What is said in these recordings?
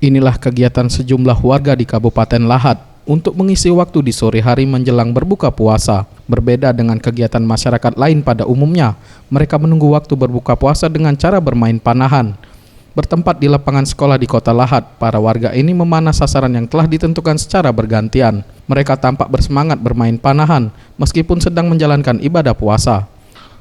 Inilah kegiatan sejumlah warga di Kabupaten Lahat untuk mengisi waktu di sore hari menjelang berbuka puasa. Berbeda dengan kegiatan masyarakat lain pada umumnya, mereka menunggu waktu berbuka puasa dengan cara bermain panahan. Bertempat di lapangan sekolah di Kota Lahat, para warga ini memanah sasaran yang telah ditentukan secara bergantian. Mereka tampak bersemangat bermain panahan meskipun sedang menjalankan ibadah puasa.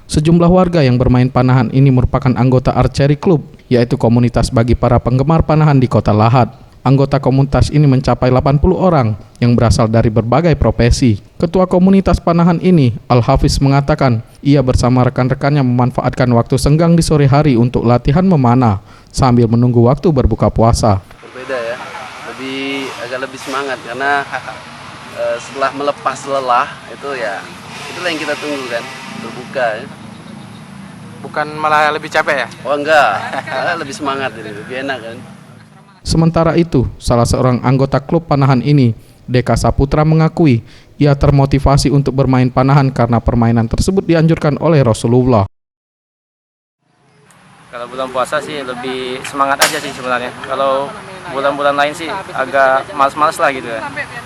Sejumlah warga yang bermain panahan ini merupakan anggota Archery Club, yaitu komunitas bagi para penggemar panahan di Kota Lahat. Anggota komunitas ini mencapai 80 orang yang berasal dari berbagai profesi. Ketua komunitas panahan ini, Al-Hafiz, mengatakan ia bersama rekan-rekannya memanfaatkan waktu senggang di sore hari untuk latihan memanah sambil menunggu waktu berbuka puasa. Berbeda ya, agak lebih semangat karena setelah melepas lelah itulah yang kita tunggu kan, berbuka ya. Bukan malah lebih capek ya? Oh enggak, lebih semangat ini, lebih enak kan. Sementara itu, salah seorang anggota klub panahan ini, Deka Saputra, mengakui ia termotivasi untuk bermain panahan karena permainan tersebut dianjurkan oleh Rasulullah. Kalau bulan puasa sih lebih semangat aja sih sebenarnya. Kalau bulan-bulan lain sih agak malas-malas lah gitu ya.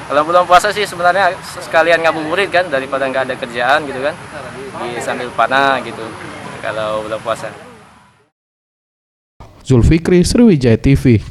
Kalau bulan puasa sih sebenarnya sekalian ngabuburit kan, daripada nggak ada kerjaan gitu kan, sambil panah gitu kalau bulan puasa. Zulfikri, Sriwijaya TV.